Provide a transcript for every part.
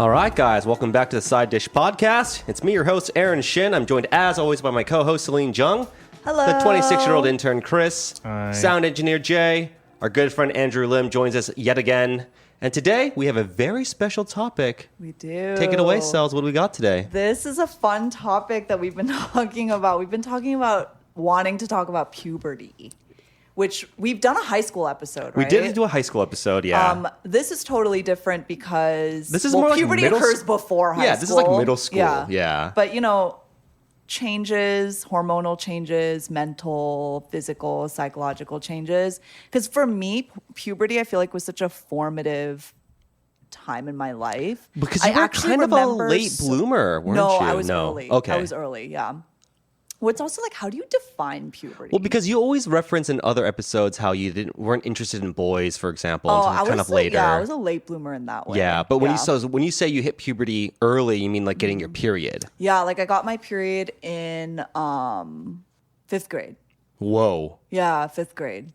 All right, guys, welcome back to the Side Dish Podcast. It's me, your host, Aaron Shin. I'm joined, as always, by my co-host, Celine Jung. Hello. The 26-year-old intern, Chris. Hi. Sound engineer, Jay. Our good friend, Andrew Lim, joins us yet again. And today, we have a very special topic. We do. Take it away, Cells. What do we got today? This is a fun topic that we've been talking about. We've been talking about wanting to talk about puberty, which we've done a high school episode, right? We did do a high school episode, yeah. This is totally different because This is more like puberty occurs before high school. Yeah, this is like middle school, yeah. But, you know, changes, hormonal changes, mental, physical, psychological changes. Because for me, puberty, I feel like was such a formative time in my life. Because you were kind of a late bloomer, weren't you? No, I was early. Okay. I was early, yeah. Well, it's also like, how do you define puberty? Well, because you always reference in other episodes how you weren't interested in boys, for example, until kind of later. Yeah, I was a late bloomer in that way. Yeah, but when you say you hit puberty early, you mean like getting your period. Yeah, like I got my period in 5th grade. Whoa. Yeah, 5th grade.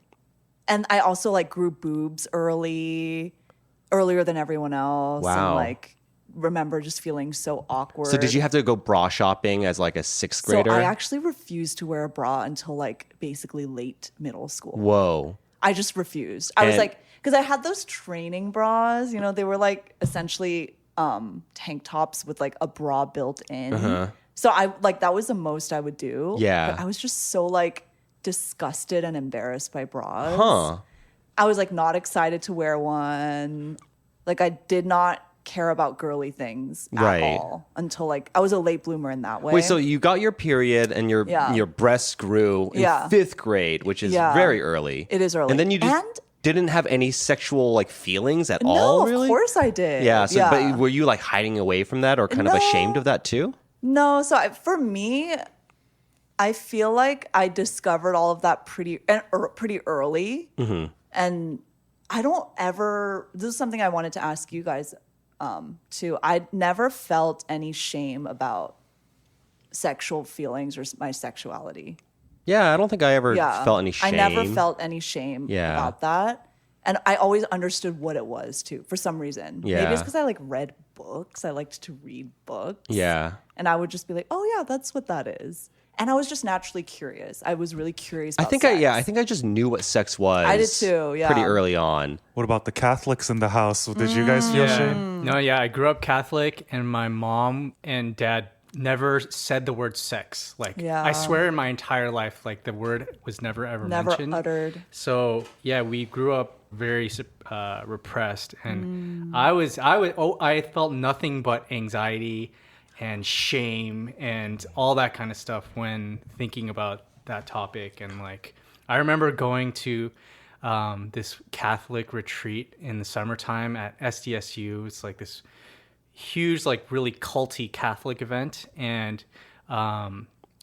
And I also like grew boobs earlier than everyone else. Wow. And like remember just feeling so awkward. So did you have to go bra shopping as like a 6th grader? So I actually refused to wear a bra until like basically late middle school. Whoa. I just refused. I was like, because I had those training bras, you know, they were like essentially tank tops with like a bra built in. Uh-huh. So I like, that was the most I would do. Yeah. But I was just so like disgusted and embarrassed by bras. Huh. I was like not excited to wear one. Like I did not care about girly things at all until like I was a late bloomer in that way. Wait, so you got your just and your breasts grew in 5th grade, which is very early. It is early. And then you just didn't have any sexual like feelings at all, really? No, of course I did. Yeah, so but were you like hiding away from that or kind of ashamed of that too? No, so for me, I feel like I discovered all of that pretty early. Mm-hmm. And I don't ever, this is something I wanted to ask you guys too. I never felt any shame about sexual feelings or my sexuality. Yeah, I don't think I ever felt any shame. I never felt any shame about that. And I always understood what it was too, for some reason. Yeah. Maybe it's because I like read books. I liked to read books. Yeah. And I would just be like, oh yeah, that's what that is. And I was just naturally curious. I was really curious about sex. I think I just knew what sex was. I did too, yeah. Pretty early on. What about the Catholics in the house? Did you guys feel shame? No, I grew up Catholic, and my mom and dad never said the word sex. Like, I swear in my entire life, like the word was never ever mentioned. Never uttered. So yeah, we grew up very repressed, and I felt nothing but anxiety and shame and all that kind of stuff when thinking about that topic. And like, I remember going to this Catholic retreat in the summertime at SDSU. It's like this huge, like really culty Catholic event. And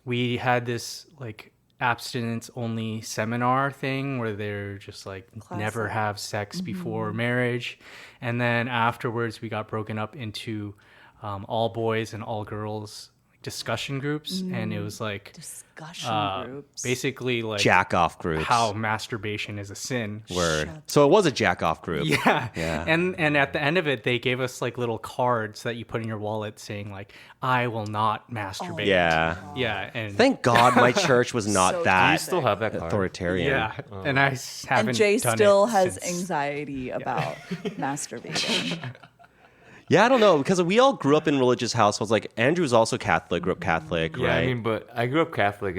we had this like abstinence only seminar thing where they're just like never have sex before marriage. And then afterwards we got broken up into all boys and all girls discussion groups, and it was like discussion groups, basically like jack off groups, how masturbation is a sin. Word. So it was a jack off group. Yeah. And at the end of it, they gave us like little cards that you put in your wallet saying like, I will not masturbate. Yeah. And thank God my church was not So that. Do you still have that card? Authoritarian. yeah. And I haven't. and Jay done still it has since. anxiety about masturbating. Yeah, I don't know, because we all grew up in religious households. Like Andrew's also Catholic, grew up Catholic, Yeah, right? I mean, but I grew up Catholic,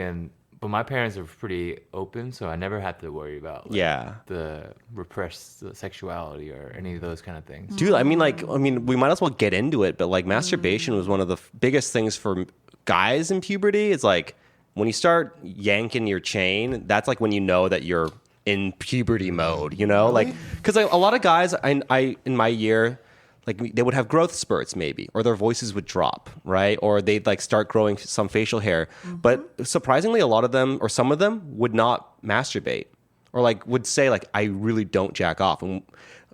but my parents are pretty open, so I never had to worry about the repressed sexuality or any of those kind of things. Dude, I mean, we might as well get into it, but like masturbation was one of the biggest things for guys in puberty. It's like when you start yanking your chain, that's like when you know that you're in puberty mode, you know? Like, because a lot of guys I in my year, like they would have growth spurts maybe, or their voices would drop, right? Or they'd like start growing some facial hair. But surprisingly, a lot of them, or some of them, would not masturbate, or like would say like, I really don't jack off. And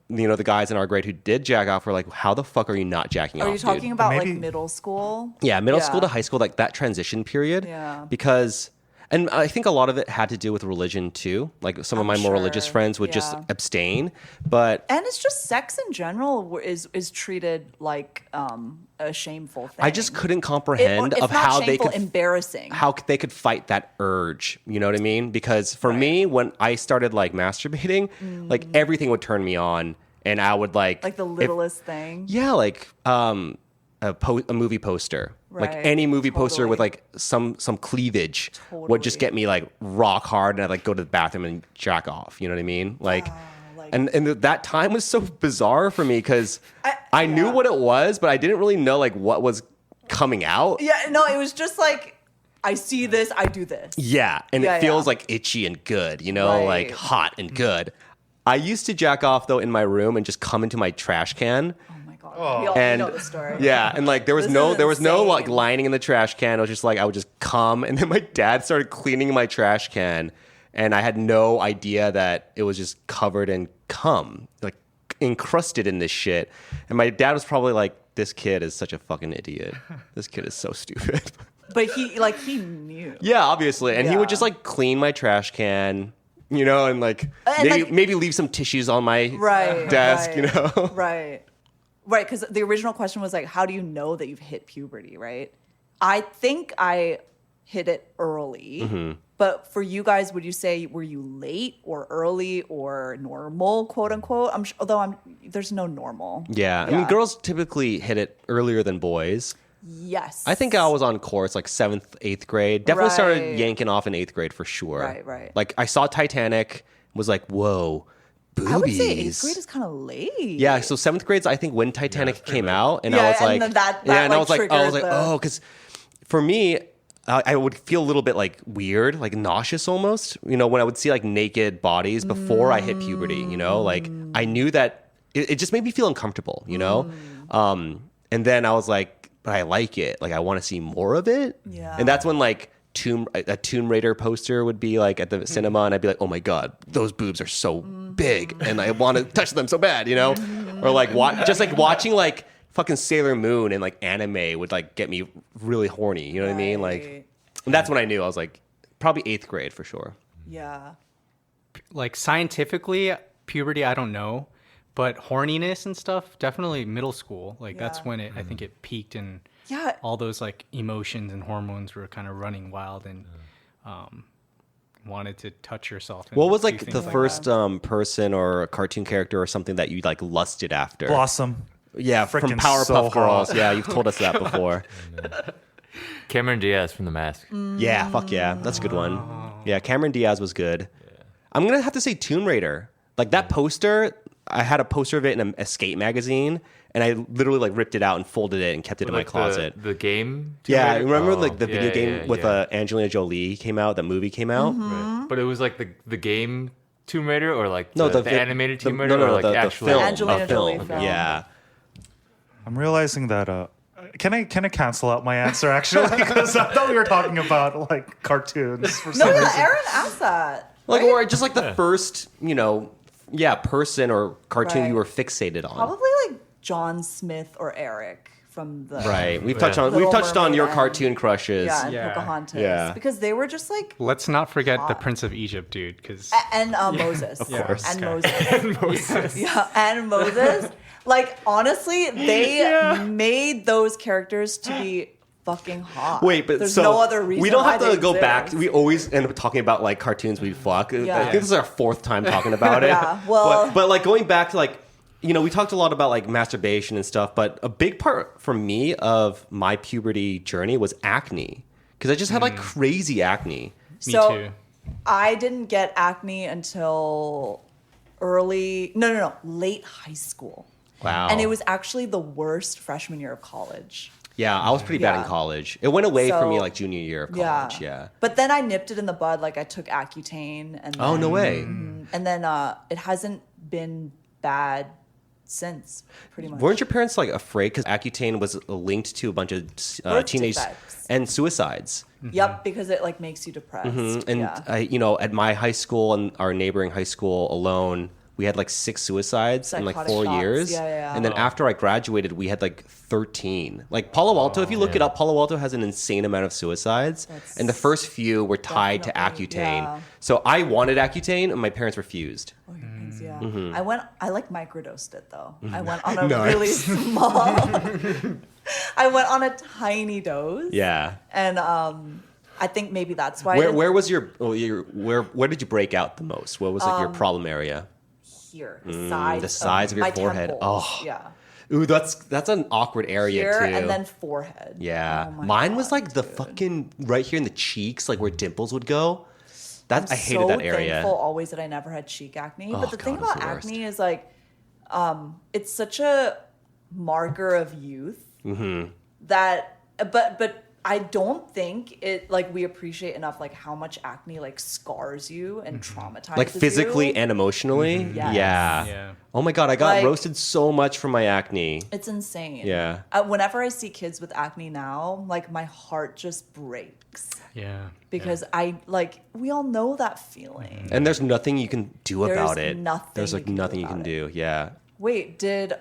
you know, the guys in our grade who did jack off were like, how the fuck are you not jacking off, Are you talking dude? about Maybe- like middle school? Yeah, middle school to high school, like that transition period. Yeah. Because And I think a lot of it had to do with religion too. Like some of my more religious friends would just abstain. But and it's just sex in general is treated like a shameful thing. I just couldn't comprehend of how they could embarrassing. How they could fight that urge. You know what I mean? Because for me, when I started like masturbating, like everything would turn me on, and I would like the littlest thing. Yeah, like a movie poster. Right. Like any movie poster with like some cleavage would just get me like rock hard, and I'd like go to the bathroom and jack off. You know what I mean? Like, and that time was so bizarre for me because I knew what it was, but I didn't really know like what was coming out. Yeah, no, it was just like I see this, I do this. Yeah, and it feels like itchy and good, you know, like hot and good. I used to jack off though in my room and just come into my trash can. We all know the story. Yeah, and like there was no like lining in the trash can. It was just like I would just come, and then my dad started cleaning my trash can, and I had no idea that it was just covered in cum, like encrusted in this shit. And my dad was probably like, "This kid is such a fucking idiot. This kid is so stupid." But he knew. Yeah, obviously, and he would just like clean my trash can. You know, and like maybe leave some tissues on my desk. You know, Right, because the original question was like, how do you know that you've hit puberty, right? I think I hit it early. But for you guys, would you say, were you late or early or normal, quote unquote? There's no normal. Yeah. I mean, girls typically hit it earlier than boys. Yes. I think I was on course like 7th, 8th grade. Definitely started yanking off in 8th grade for sure. Right. Like I saw Titanic, was like, whoa. Boobies. I would say 8th grade is kind of late. Yeah, so 7th grade's I think when Titanic came out, and I was like, and I was like, oh, because for me, I would feel a little bit like weird, like nauseous almost. You know, when I would see like naked bodies before I hit puberty. You know, like I knew that it just made me feel uncomfortable. You know, and then I was like, but I like it. Like I want to see more of it. Yeah, and that's when like. A Tomb Raider poster would be like at the cinema, and I'd be like, oh my god, those boobs are so big, and I want to touch them so bad, you know? Or like just like watching like fucking Sailor Moon and like anime would like get me really horny, you know what I mean? Like, and that's when I knew. I was like, probably 8th grade for sure. Yeah. Like scientifically, puberty, I don't know, but horniness and stuff, definitely middle school. Like that's when I think it peaked, and all those like emotions and hormones were kind of running wild, and wanted to touch yourself. What was like the first person or a cartoon character or something that you like lusted after? Blossom. Yeah, from Powerpuff Girls. Yeah, you've told us that before. Cameron Diaz from The Mask. Yeah, fuck yeah. That's a good one. Yeah, Cameron Diaz was good. I'm going to have to say Tomb Raider. Like that poster, I had a poster of it in a skate magazine, and I literally like ripped it out and folded it and kept it in my closet. The game? Yeah, remember like the video game with Angelina Jolie came out, that movie came out? Right. But it was like the game Tomb Raider, or like the animated Tomb Raider, or like the actual film. Angelina Jolie film. Yeah. I'm realizing that can I cancel out my answer actually, because I thought we were talking about like cartoons for some reason. Aaron asked that. Like, or just like the first, person or cartoon you were fixated on. Probably like John Smith or Eric from the We've touched on your cartoon crushes. Yeah, Pocahontas. Yeah. Because they were just like, let's not forget the Prince of Egypt, dude. Because and Moses, of course, and Moses, and Moses. Like honestly, they made those characters to be fucking hot. Wait, but there's no other reason. We don't have to go exist. back. We always end up talking about like cartoons we fuck. I think this is our 4th time talking about it. Yeah, well, but like going back to like, we talked a lot about like masturbation and stuff, but a big part for me of my puberty journey was acne, because I just had like crazy acne. Me too. I didn't get acne until late high school. Wow. And it was actually the worst freshman year of college. Yeah, I was pretty bad in college. It went away for me like junior year of college. Yeah. But then I nipped it in the bud. Like I took Accutane, and then, no way. And then it hasn't been bad since, pretty much. Weren't your parents like afraid because Accutane was linked to a bunch of teenage defects. And suicides? Yep, because it like makes you depressed. And at my high school and our neighboring high school alone, we had like 6 suicides in like Psychotic 4 thoughts. years. Yeah. And then after I graduated, we had like 13. Like Palo Alto, if you look it up, Palo Alto has an insane amount of suicides. And the first few were tied to Accutane. Yeah. So I wanted Accutane and my parents refused. Oh, your things, yeah. Mm-hmm. I like microdosed it though. I went on a really small, I went on a tiny dose. Yeah. And I think maybe that's why. Where was where did you break out the most? What was like your problem area? Here, the sides of your my forehead. temples. Oh. Yeah. Ooh, that's an awkward area Here too. and then forehead. Yeah. Oh my Mine was God, like the dude. fucking right here in the cheeks, like where dimples would go. I hated so that area. Thankful always that I never had cheek acne. Oh, But the thing God, it was about the worst. acne is like, it's such a marker of youth Mm-hmm. that, but I don't think it like we appreciate enough like how much acne like scars you and traumatizes Like physically you. and emotionally. Yes. Yeah. Yeah. Oh my God, I got Like- roasted so much from my acne. It's insane. Yeah. Whenever I see kids with acne now, like my heart just breaks Yeah. because we all know that feeling. And there's nothing you can do There's about it. nothing There's you like can do nothing you can about do. Yeah. Wait, did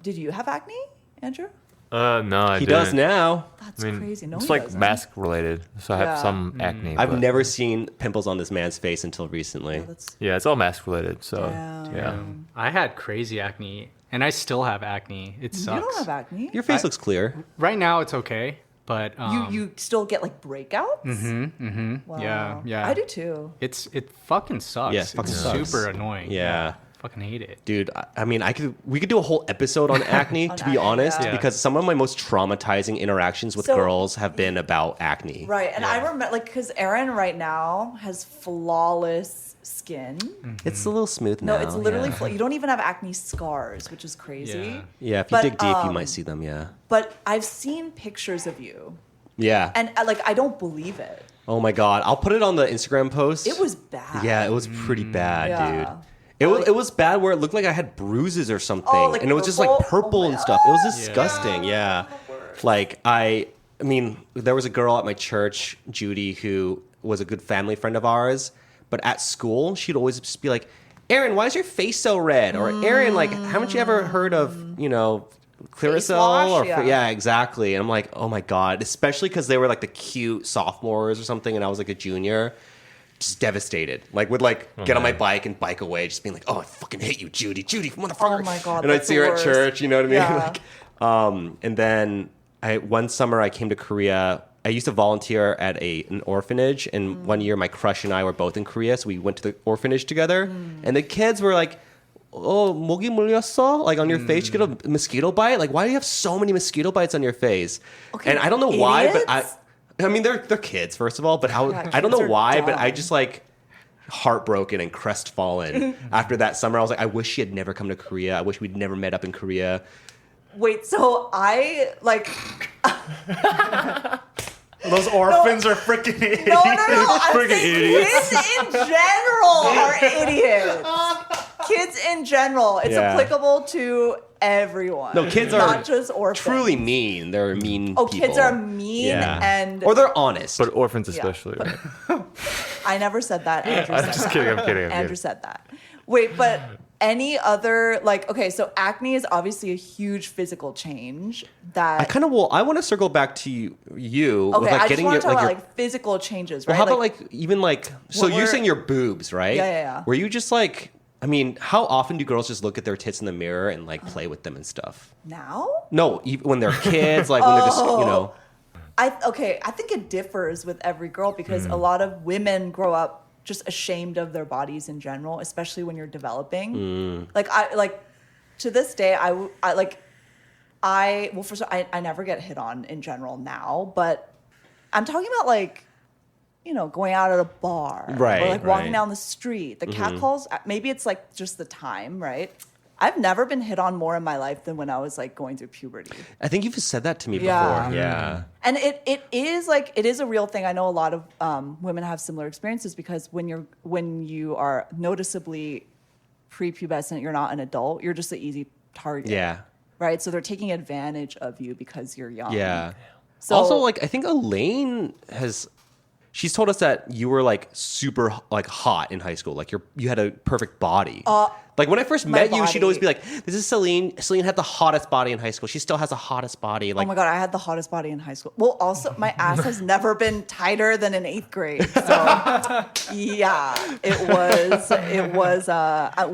you have acne, Andrew? No, I He didn't. does now. That's I mean, crazy. No, it's he like doesn't. mask related, so I have Yeah. some acne. I've but- never seen pimples on this man's face until recently. That's Yeah, it's all mask related. So Damn. yeah. I had crazy acne, and I still have acne. It sucks. You don't have acne. Your face looks clear. Right now, it's okay, but You still get like breakouts. Wow. Yeah. I do too. it fucking sucks. Yeah, it fucking it's sucks. super annoying. Yeah. Fucking hate it. Dude, I mean, we could do a whole episode on acne, On to be acne, honest, yeah. because some of my most traumatizing interactions with So- girls have been about acne. Right, and I remember like because Aaron right now has flawless skin. It's a little smooth No, now. it's literally yeah. you don't even have acne scars, which is crazy. Yeah. Yeah, if you But, dig deep, you might see them. Yeah. But I've seen pictures of you, Yeah. and like I don't believe it. Oh my God, I'll put it on the Instagram post. It was bad. Yeah, it was pretty bad, Yeah. dude. It was bad where it looked like I had bruises or something, like and it was just like purple? purple Oh my and stuff. It was God. disgusting. Yeah. Like I mean, there was a girl at my church, Judy, who was a good family friend of ours, but at school she'd always just be like, "Aaron, why is your face so red?" Or "Aaron, like, haven't you ever heard of Clearasil?" wash? Or Yeah. yeah, exactly. And I'm like, oh my God, especially because they were like the cute sophomores or something, and I was like a junior. Just devastated. Like would like get on my bike and bike away, just being like, "Oh, I fucking hate you, Judy, motherfucker." Oh my God, And I'd that's see the her at worst. church. You know what I mean? Yeah. Like, and then one summer I came to Korea. I used to volunteer at an orphanage, and one year my crush and I were both in Korea, so we went to the orphanage together. And the kids were like, "Oh, 모기 물렸어?" Like on your face, you get a mosquito bite. Like, why do you have so many mosquito bites on your face? Okay, And I don't know why, but idiots? I mean, they're kids, first of all, but I don't kids know are why, but I dumb. just like heartbroken and crestfallen after that summer. I was like, I wish she had never come to Korea. I wish we'd never met up in Korea. Wait, so I like Those orphans are freaking idiots. no. I'm Friggin' saying idiots. kids in general are idiots. Kids in general, it's Yeah. applicable to everyone. No, kids not are just orphans. truly mean. They're mean Oh, people. kids are mean and or they're honest. But orphans especially. but- right? I never said that. Andrew I'm said just that. kidding. I'm kidding. Andrew said that. Wait, but any other like okay, so acne is obviously a huge physical change that I want to circle back to you okay, with like I just getting want your to talk like about your like physical changes, well, right? how about like even like so What you're were- saying your boobs, right? Yeah. Were you just like I mean, how often do girls just look at their tits in the mirror and like play with them and stuff? now? No, even when they're kids, like when they're just I think it differs with every girl because a lot of women grow up just ashamed of their bodies in general, especially when you're developing. Like to this day, first of all, I never get hit on in general now, but I'm talking about like, going out at a bar, Right, or like walking right. down the street. The catcalls, maybe it's like just the time, right? I've never been hit on more in my life than when I was like going through puberty. I think you've said that to me Yeah. before. Yeah. And it is a real thing. I know a lot of women have similar experiences because when you are noticeably prepubescent, you're not an adult. You're just an easy target. Yeah. Right. So they're taking advantage of you because you're young. Yeah. So Also, like I think Elaine has she's told us that you were like super like hot in high school. Like you had a perfect body. Like when I first met you, she'd always be like, "This is Celine. Celine had the hottest body in high school. She still has the hottest body." Like, oh my God, I had the hottest body in high school. Well, also my ass has never been tighter than in 8th grade. So yeah, it was.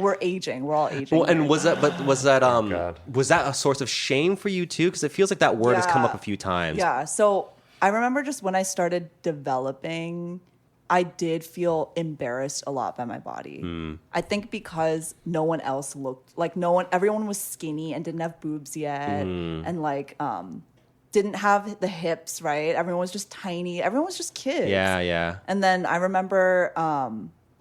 We're aging. We're all aging. well, and was that God. was that a source of shame for you too? Because it feels like that word has come up a few times. Yeah. So I remember just when I started developing, I did feel embarrassed a lot by my body. I think because no one else looked like everyone was skinny and didn't have boobs yet, and like didn't have the hips, right? Everyone was just tiny. Everyone was just kids. Yeah. And then I remember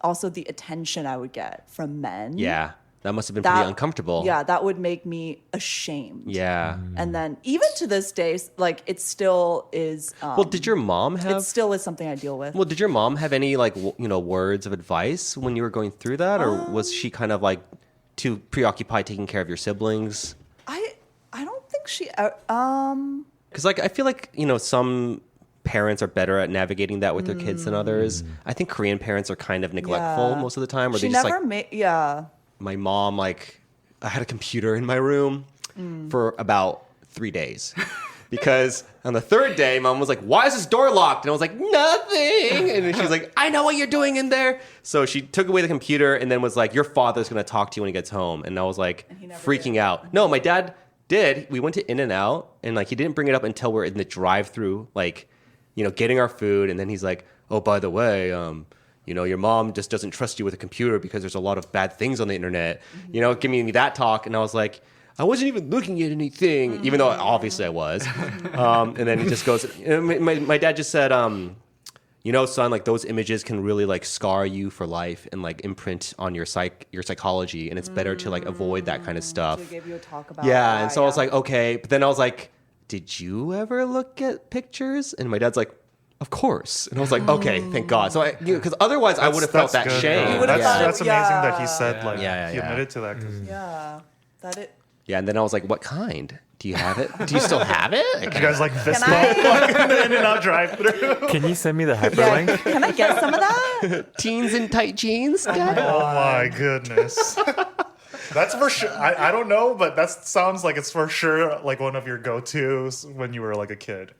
also the attention I would get from men. Yeah. That must have been pretty uncomfortable. Yeah, that would make me ashamed. Yeah. And then even to this day, like it still is. Well, did your mom have? It still is something I deal with. Well, did your mom have any like words of advice when you were going through that, or was she kind of like too preoccupied taking care of your siblings? I don't think she. Because like I feel like some parents are better at navigating that with their kids than others. I think Korean parents are kind of neglectful most of the time, or She they just never like. made. Yeah. My mom, like, I had a computer in my room for about 3 days. Because on the 3rd day, mom was like, "Why is this door locked?" And I was like, "Nothing." And then she's like, "I know what you're doing in there." So she took away the computer and then was like, "Your father's going to talk to you when he gets home." And I was like freaking out. No, my dad did. We went to In-N-Out and like he didn't bring it up until we're in the drive-thru, like, getting our food. And then he's like, "Oh, by the way, your mom just doesn't trust you with a computer because there's a lot of bad things on the internet." Give me that talk. And I was like, I wasn't even looking at anything, even though obviously I was. And then he just goes, my dad just said, son, like those images can really like scar you for life and like imprint on your psychology. And it's better to like avoid that kind of stuff. So he gave you a talk about. Yeah. And so I was like, okay. But then I was like, did you ever look at pictures? And my dad's like, of course. And I was like, okay, thank God. So because otherwise I would have felt that good, shame. though. Yeah. That's amazing that he said like Yeah. he admitted to that. 'Cause Yeah. That it. Yeah, and then I was like, what kind? Do you have it? Do you still have it? you guys like fist Can bump I? like in the In-N-Out drive-thru. Can you send me the hyperlink? Can I get some of that? Teens in tight jeans, Dad? Oh my goodness. That's for sure. I don't know, but that sounds like it's for sure like one of your go-tos when you were like a kid.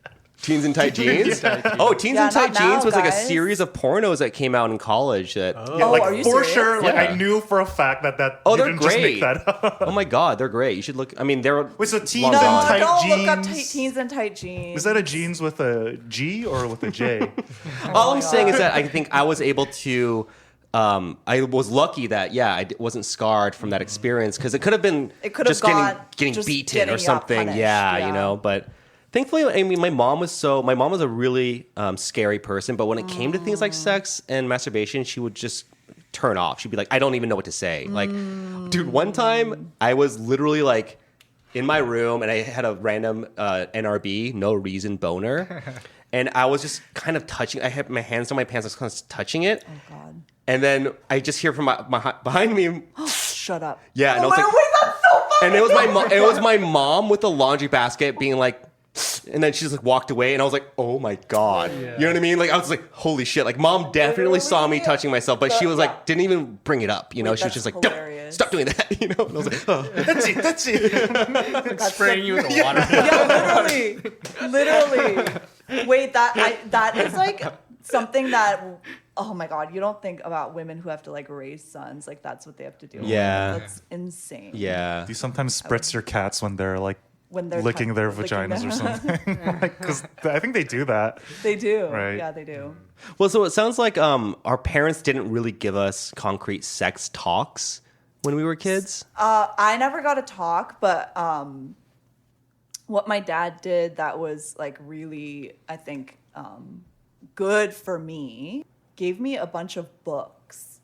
Teens in tight jeans? Oh, Teens Yeah, in tight not now, jeans was like a guys. series of pornos that came out in college. That Yeah, like are you for serious? sure. Like Yeah. I knew for a fact that Oh, you they're didn't just great. make that up. oh my God, they're great. You should look. I mean, they're Wait, so teens long in gone. tight Don't look up jeans? teens in tight jeans. Is that a jeans with a G or with a J? All I'm saying is that I think I was able to. I was lucky that I wasn't scarred from that experience because it could have been just getting just beaten getting, or something. punished. Yeah. But thankfully, I mean, my mom was a really scary person. But when it came to things like sex and masturbation, she would just turn off. She'd be like, I don't even know what to say. Like, dude, one time I was literally like in my room and I had a random NRB, no reason boner. And I was just kind of touching. I had my hands on my pants. I was kind of touching it. Oh God. And then I just hear from behind me. Shut up. Yeah, and I Oh was my like, wait, that's so funny. and it was my mom. It was my mom with the laundry basket being like, and then she just like walked away, and I was like, oh my God, you know what I mean? Like I was like, holy shit! Like mom definitely saw me touching myself, but she was like, didn't even bring it up. You know, Wait, she was just that's like, don't hilarious. stop doing that. You know, and I was like, oh. That's it. That's it. Spraying you with water. Yeah, literally. Wait, that is like something that. Oh my God, you don't think about women who have to like raise sons. Like that's what they have to do. Yeah. That's insane. Yeah. Do you sometimes spritz your cats when they're like When they're licking their licking vaginas them. or something? Because I think they do that. They do. Right. Yeah, they do. Well, so it sounds like our parents didn't really give us concrete sex talks when we were kids. I never got a talk, but what my dad did that was like really, I think, good for me, gave me a bunch of books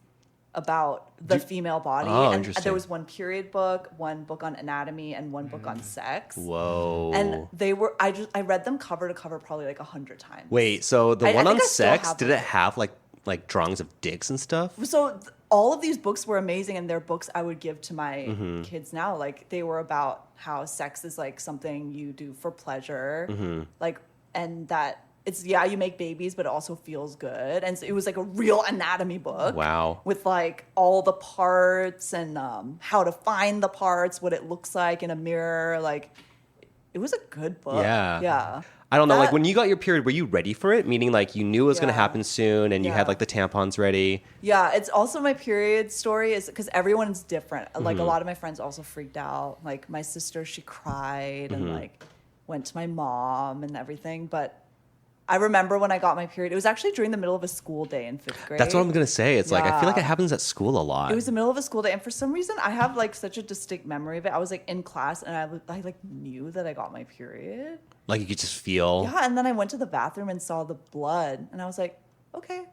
about the female body. Oh, and interesting. there was one period book, one book on anatomy, and one book on sex. Whoa. And they were, I read them cover to cover probably like 100 times. Wait, so the I one on think I still sex, have did them. it have like drawings of dicks and stuff? So all of these books were amazing, and they're books I would give to my Mm-hmm. kids now. Like they were about how sex is like something you do for pleasure, Mm-hmm. like, and that it's you make babies, but it also feels good. And so it was like a real anatomy book. Wow. With like all the parts and how to find the parts, what it looks like in a mirror. Like, it was a good book. Yeah. I don't know, like when you got your period, were you ready for it? Meaning like you knew it was going to happen soon and you had like the tampons ready? Yeah, it's also my period story is because everyone's different. Like a lot of my friends also freaked out. Like my sister, she cried and like went to my mom and everything. But I remember when I got my period, it was actually during the middle of a school day in 5th grade. That's what I'm going to say. It's like, I feel like it happens at school a lot. It was the middle of a school day. And for some reason, I have like such a distinct memory of it. I was like in class and I like knew that I got my period. Like you could just feel. Yeah, and then I went to the bathroom and saw the blood. And I was like, okay.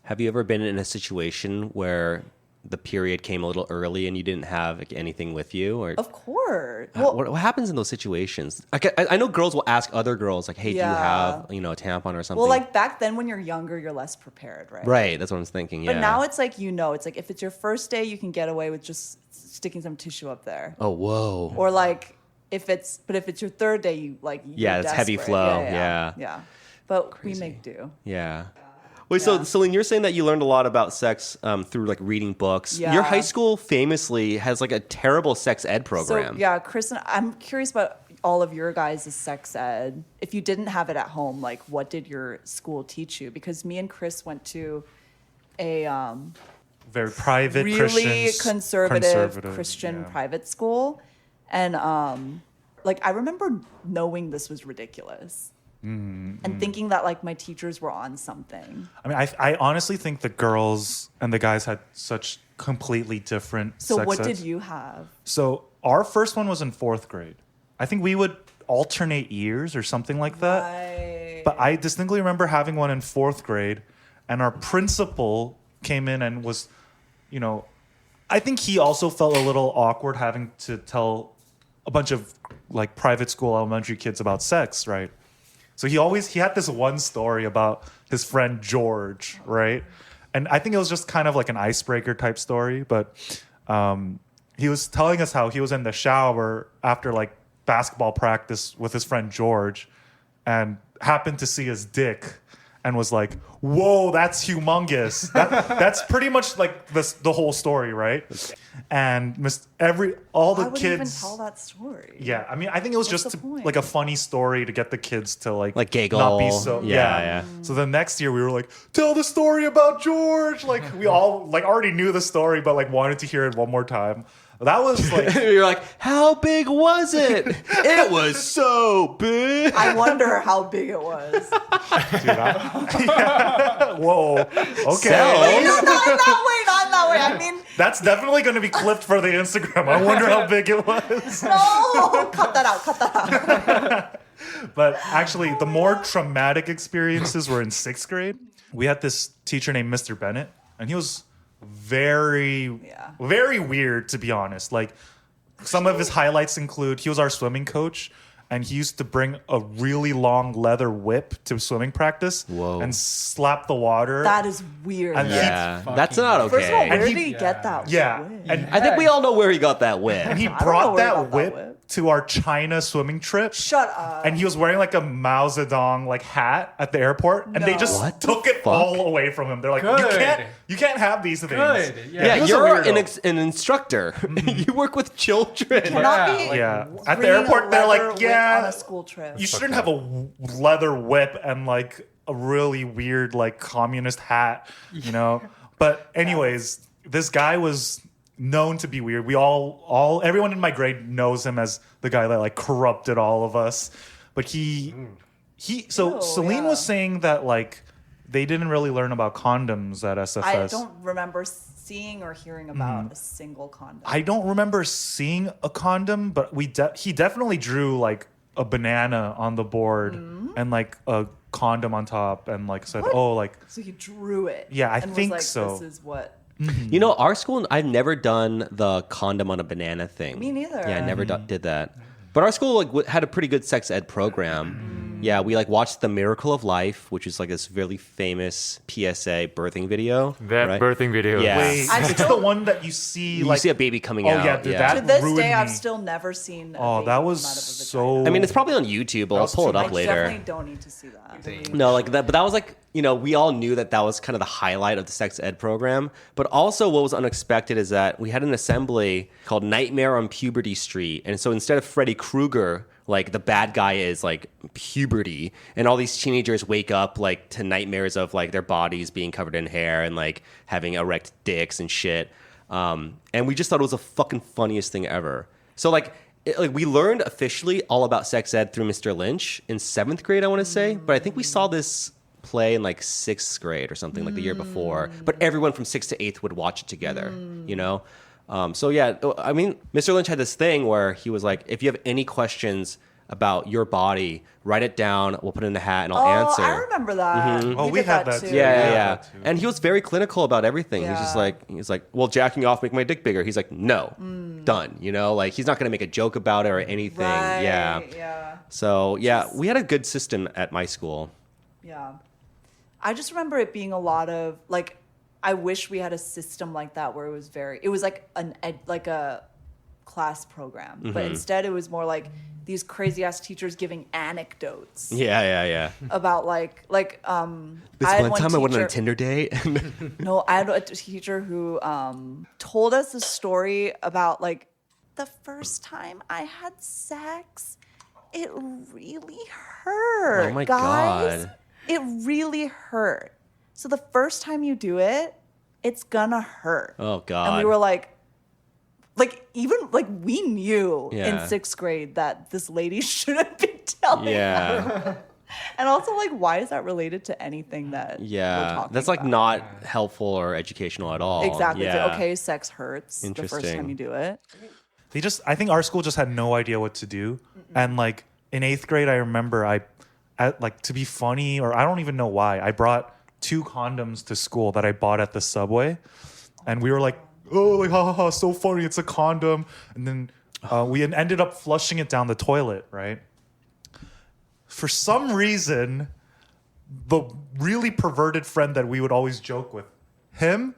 Have you ever been in a situation where the period came a little early and you didn't have like, anything with you? Or Of course. what happens in those situations? I know girls will ask other girls like, "Hey, do you have a tampon or something?" Well, like back then when you're younger, you're less prepared, right? Right. That's what I'm thinking. Yeah. But now it's like it's like if it's your first day, you can get away with just sticking some tissue up there. Oh, whoa. Or like if it's your third day, you're it's heavy desperate. flow. Yeah. But Crazy. we make do. Yeah. Wait, so Celine, you're saying that you learned a lot about sex through like reading books. Yeah. Your high school famously has like a terrible sex ed program. So Chris, and I'm curious about all of your guys' sex ed. If you didn't have it at home, like what did your school teach you? Because me and Chris went to a very private, really conservative Christian Christian private school, and like I remember knowing this was ridiculous. And thinking that like my teachers were on something. I mean, I honestly think the girls and the guys had such completely different So sex what eds. did you have? So our first one was in 4th grade. I think we would alternate years or something like that. Right. But I distinctly remember having one in 4th grade, and our principal came in and was, I think he also felt a little awkward having to tell a bunch of like private school elementary kids about sex, right? So he had this one story about his friend George, right? And I think it was just kind of like an icebreaker type story, but he was telling us how he was in the shower after like basketball practice with his friend George and happened to see his dick and was like, whoa, that's humongous. That's pretty much like the whole story, right? And all the Why would kids you even tell that story? Yeah, I mean, I think it was What's just the point? like a funny story to get the kids to like giggle. not be so Yeah. So the next year we were like, tell the story about George. Like we all like already knew the story, but like wanted to hear it one more time. That was like You're like, how big was it? It was so big. I wonder how big it was. whoa, okay. Cells? Not in that way. I mean, That's definitely going to be clipped for the Instagram. I wonder how big it was. no, cut that out. But actually, the more traumatic experiences were in 6th grade. We had this teacher named Mr. Bennett, and he was very weird, to be honest. Like, some of his highlights include he was our swimming coach, and he used to bring a really long leather whip to swimming practice and slap the water. That is weird. And Yeah, that's not okay. First of all, where And did he get that? yeah, whip? and I think we all know where he got that whip. he don't know brought where he that got that whip whip. to our China swimming trip. Shut up. And he was wearing like a Mao Zedong like hat at the airport, and they No. just What the took it fuck? all away from him. They're like, Good. you can't have these things. Good. Yeah, he was a you're weirdo. an instructor. You work with children. Cannot be Yeah. like, At the bringing a airport, they're leather like, whip yeah, on a school trip. You shouldn't have a leather whip and like a really weird like communist hat, But anyways, this guy was known to be weird. We everyone in my grade knows him as the guy that like corrupted all of us. But Celine was saying that like they didn't really learn about condoms at SFS. I don't remember seeing or hearing about a single condom. I don't remember seeing a condom, but he definitely drew like a banana on the board and like a condom on top and like said, So he drew it. Yeah, I and was think like, so. This is what. Our school, I've never done the condom on a banana thing. Me neither. Yeah, I never did that. But our school had a pretty good sex ed program. Yeah, we like watched The Miracle of Life, which is like this really famous PSA birthing video. That right? birthing video. Yeah. Wait, it's the one that you see You like see a baby coming Oh, out. yeah, dude, that To this ruined day, I've me. still never seen. Oh, that was so. I mean, it's probably on YouTube, but I'll was pull it too up I later. definitely don't need to see that. No, like that, but that was like, you know, we all knew that was kind of the highlight of the sex ed program. But also, what was unexpected is that we had an assembly called Nightmare on Puberty Street. And so instead of Freddy Krueger, like the bad guy is like puberty. And all these teenagers wake up like to nightmares of like their bodies being covered in hair and like having erect dicks and shit. And we just thought it was the fucking funniest thing ever. So like, we learned officially all about sex ed through Mr. Lynch in 7th grade, I want to say. But I think we saw this play in like 6th grade or something like the year before. But everyone from 6th to 8th would watch it together, you know? So yeah, I mean, Mr. Lynch had this thing where he was like, if you have any questions about your body, write it down. We'll put it in a hat and I'll answer. I remember that. Oh, we did had that too. too. Yeah. that too. And he was very clinical about everything. Yeah. He's like, well, jacking off make my dick bigger. He's like, no, done. You know, like he's not going to make a joke about it or anything. Right, Yeah. yeah. So yeah, we had a good system at my school. Yeah. I just remember it being a lot of like, I wish we had a system like that where it was like like a class program, but instead it was more like these crazy ass teachers giving anecdotes Yeah. about like This I had one time I went on a teacher- Tinder date. No, I had a teacher who told us a story about like the first time I had sex. It really hurt. Oh my guys. God. It really hurt. So the first time you do it, it's gonna hurt. Oh, God. And we were like even like we knew in Yeah. 6th grade that this lady shouldn't be telling Yeah. us. And also, like, why is that related to anything that we're Yeah. talking That's like about? not helpful or educational at all. Exactly. It's Yeah. like, okay, sex hurts the first Interesting. time you do it. I think our school just had no idea what to do. And like in 8th grade, I remember like to be funny, or I don't even know why, I brought 2 condoms to school that I bought at the Subway. And we were like, oh, like, ha ha ha, so funny, it's a condom. And then we ended up flushing it down the toilet, right? For some reason, the really perverted friend that we would always joke with, him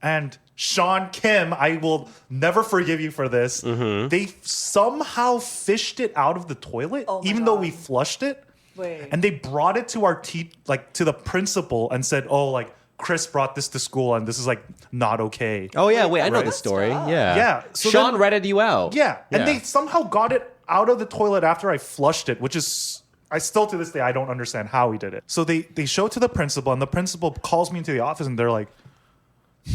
and Sean Kim, I will never forgive you for this. They somehow fished it out of the toilet, Oh my even though God. we flushed it. Wait. And they brought it to our to the principal and said, "Oh, like Chris brought this to school, and this is like not okay." Oh yeah, wait, I know Right. this story. Messed up. Yeah. Yeah, so Sean then- ratted you out. Yeah, and they somehow got it out of the toilet after I flushed it, which is I still to this day I don't understand how he did it. So they show it to the principal, and the principal calls me into the office, and they're like,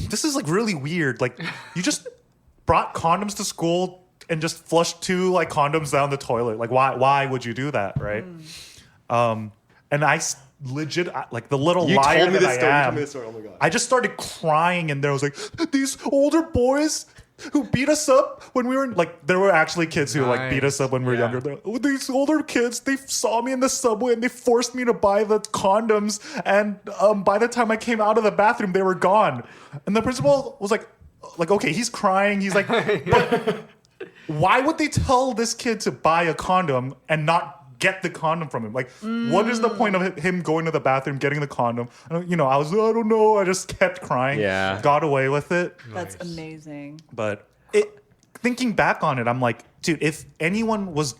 "This is like really weird. Like you just brought condoms to school and just flushed 2 like condoms down the toilet. Like why would you do that, right?" And legit like the little You liar told me that this story. You I told am. me this story. Oh my God. I just started crying, and there was like these older boys who beat us up when we were like there were actually kids who like beat us up when we were Nice. younger. They're, "Oh, these older kids, they saw me in the subway and they forced me to buy the condoms, and by the time I came out of the bathroom they were gone." And the principal was like okay, he's crying, he's like, but why would they tell this kid to buy a condom and not get the condom from him? Like, what is the point of him going to the bathroom, getting the condom? I don't know. I just kept crying. Yeah. Got away with it. That's amazing. But thinking back on it, I'm like, dude, if anyone was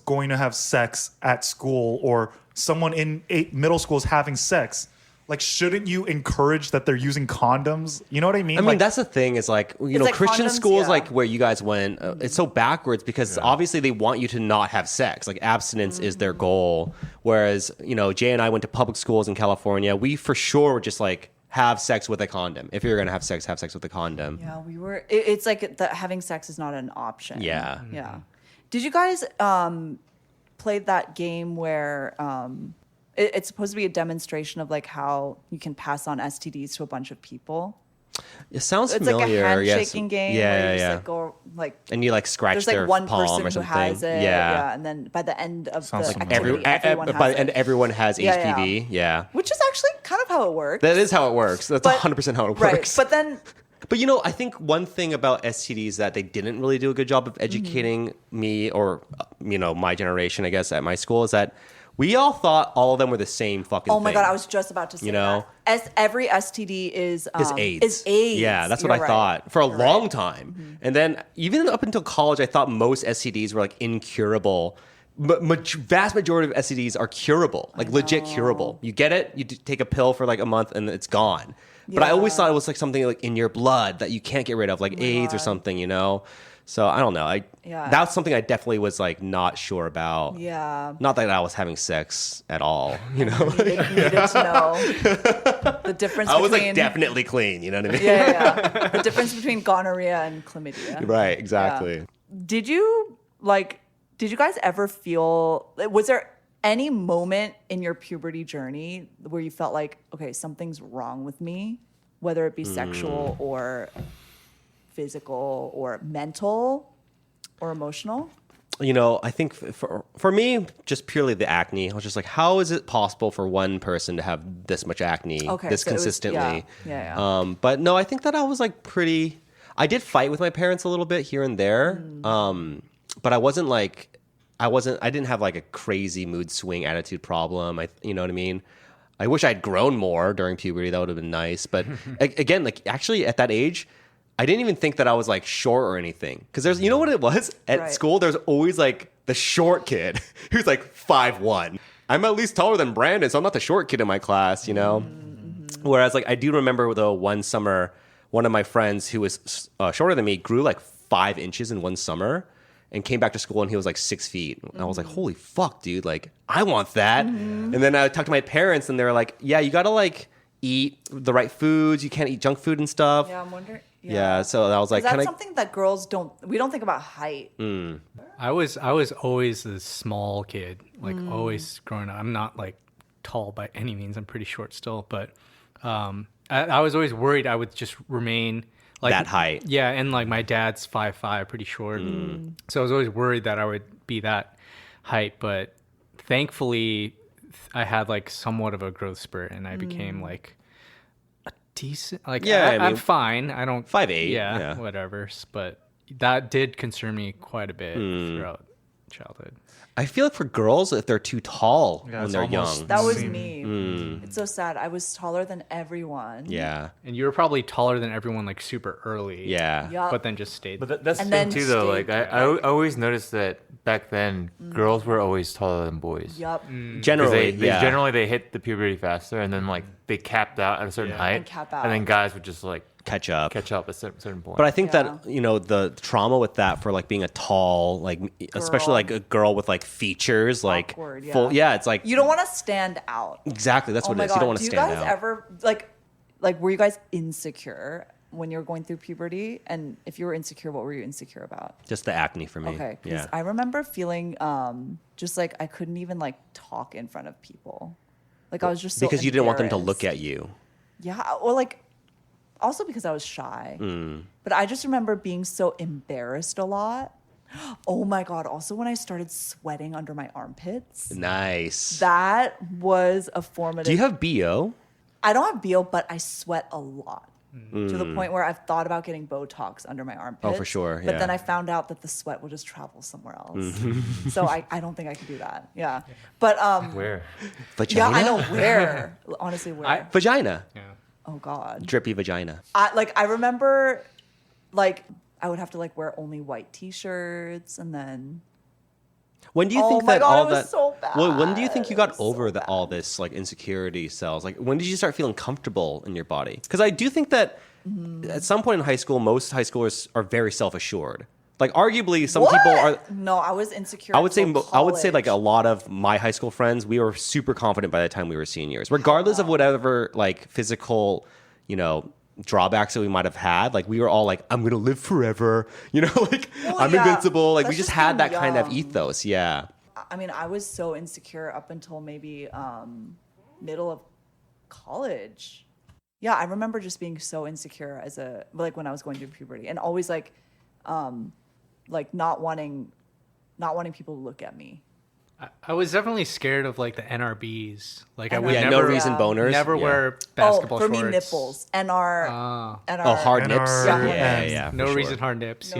going to have sex at school, or someone in middle school is having sex, like, shouldn't you encourage that they're using condoms? You know what I mean? I mean, like, that's the thing is like, you know, like Christian condoms, schools, yeah. like where you guys went, it's so backwards because obviously they want you to not have sex. Like abstinence is their goal. Whereas, you know, Jay and I went to public schools in California. We for sure were just like, have sex with a condom. If you're going to have sex with a condom. Yeah, we were. It's like having sex is not an option. Yeah. Yeah. Did you guys play that game where it's supposed to be a demonstration of like how you can pass on STDs to a bunch of people? It sounds It's familiar. like a yes. handshaking game Yeah, where yeah, you just yeah. like go like And you like scratch there's their like one palm person or who something. has it. Yeah. And then by the end of Sounds the familiar. activity, everyone has by the it. end, everyone has Yeah, HPV. Yeah. Which is actually kind of how it works. That is how it works. That's But- 100% how it Right. works. But then But you know, I think one thing about STDs that they didn't really do a good job of educating me or, you know, my generation, I guess, at my school is that We all thought all of them were the same fucking Oh my thing. God, I was just about to say that. Every STD is AIDS. Is AIDS. Yeah, that's what I thought for a long time. Mm-hmm. And then even up until college, I thought most STDs were like incurable. But vast majority of STDs are curable, like legit curable. You get it, you take a pill for like a month and it's gone. But I always thought it was like something like in your blood that you can't get rid of, like AIDS or something, you know? So I don't know. That's something I definitely was like not sure about. Yeah. Not that I was having sex at all, you know? Needed to know the difference. I was like definitely clean, you know what I mean? Yeah. The difference between gonorrhea and chlamydia. Right, exactly. Yeah. Did you guys ever feel, was there any moment in your puberty journey where you felt like, okay, something's wrong with me, whether it be sexual or physical or mental or emotional? You know, I think for me, just purely the acne. I was just like, how is it possible for one person to have this much acne this consistently? But no, I think that I was like I did fight with my parents a little bit here and there. But I didn't have like a crazy mood swing attitude problem. You know what I mean? I wish I'd grown more during puberty. That would have been nice. But again, like actually at that age, I didn't even think that I was like short or anything. Because you know what it was? At school, there's always like the short kid who's like 5'1". I'm at least taller than Brandon, so I'm not the short kid in my class, you know? Mm-hmm. Whereas like I do remember though one summer, one of my friends who was shorter than me grew like 5 inches in one summer and came back to school and he was like 6 feet. And I was like, holy fuck, dude. Like, I want that. Mm-hmm. And then I talked to my parents and they were like, yeah, you got to like eat the right foods. You can't eat junk food and stuff. Yeah, I'm wondering. Yeah, so I was like, that's something that girls we don't think about height. I was always a small kid, like always growing up. I'm not like tall by any means. I'm pretty short still, but I was always worried I would just remain like that height. Yeah, and like my dad's 5'5", pretty short. So I was always worried that I would be that height, but thankfully I had like somewhat of a growth spurt and I became like a decent, like I'm fine. I don't 5'8". Yeah, whatever. But that did concern me quite a bit throughout childhood. I feel like for girls, if they're too tall when they're young. That was me. It's so sad. I was taller than everyone. Yeah. And you were probably taller than everyone like super early. Yeah. Yep. But then just stayed. But that's the thing too, though. Like I always noticed that back then, girls were always taller than boys. Yep. Generally, generally they hit the puberty faster, and then like they capped out at a certain height, and then guys would just like catch up at a certain point. But I think that, you know, the trauma with that for like being a tall, like especially like a girl with like features, like awkward, full, it's like you don't want to stand out. Exactly, that's what it is. You don't want to stand out. Do you guys ever like were you guys insecure when you were going through puberty? And if you were insecure, what were you insecure about? Just the acne for me. Okay, because I remember feeling just like I couldn't even like talk in front of people. Like I was just so because you didn't want them to look at you. Yeah, or like. Also because I was shy. But I just remember being so embarrassed a lot. Oh my God. Also when I started sweating under my armpits. Nice. That was a formative. Do you have BO? I don't have BO, but I sweat a lot. To the point where I've thought about getting Botox under my armpits. Oh, for sure. But then I found out that the sweat will just travel somewhere else. So I don't think I could do that. Yeah. But where? Vagina? Yeah, I know where. Honestly, where? Vagina. Yeah. Oh God. Drippy vagina. I remember like I would have to like wear only white t-shirts and then when do you think that all it was that so bad. Well, when do you think you got over all this like insecurity cells? Like when did you start feeling comfortable in your body? Because I do think that at some point in high school, most high schoolers are very self-assured. Like arguably some people are. No, I was insecure. I would say like a lot of my high school friends, we were super confident by the time we were seniors, regardless of whatever like physical, you know, drawbacks that we might have had. Like we were all like, I'm gonna live forever, you know, like I'm invincible. Like we just had that kind of ethos. Yeah. I mean, I was so insecure up until maybe middle of college. Yeah, I remember just being so insecure when I was going through puberty and always like not wanting people to look at me. I was definitely scared of like the NRBs. Like I would never, never no reason boners. Never wear basketball shorts. For me, nipples. Hard nips. Yeah. Yeah. No reason hard nips.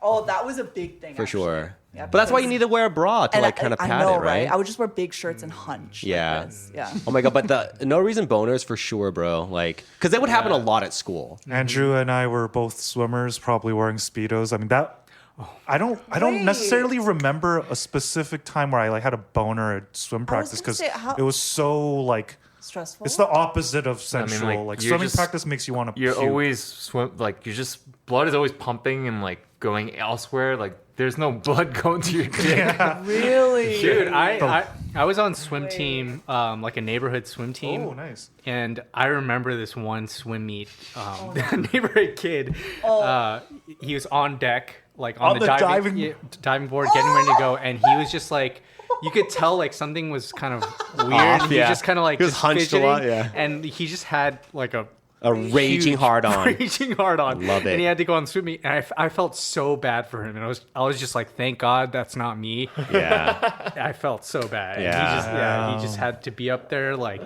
Oh, that was a big thing. For sure. Yeah, But that's why you because- need to wear a bra to and like kind of I pad know, it, right? I would just wear big shirts and hunch. like Yeah. this. Yeah. Oh my god, but the no reason boners for sure, bro. Like, because that would happen a lot at school. Andrew and I were both swimmers, probably wearing speedos. I mean that. I don't Wait. necessarily remember a specific time where I like had a boner at swim practice gonna because say, how- it was so like Stressful. it's the opposite of sensual. like, like you're swimming just- practice makes you want to. You're puke. always you're just blood is always pumping and like going elsewhere. Like there's no blood going to your dick. really. Dude, I was on swim team, like a neighborhood swim team. Oh, nice. And I remember this one swim meet. The neighborhood kid, he was on deck, like on, On the diving- diving board, getting ready to go, and he was just like, you could tell like something was kind of weird. Off, He yeah. just kind of like He was just hunched a lot, fidgeting, yeah. and he just had like a raging huge- hard on. raging hard on. Love it. And he had to go on swim meet, and I felt so bad for him, and I was just like, thank God that's not me. Yeah. I felt so bad. Yeah. He just had to be up there like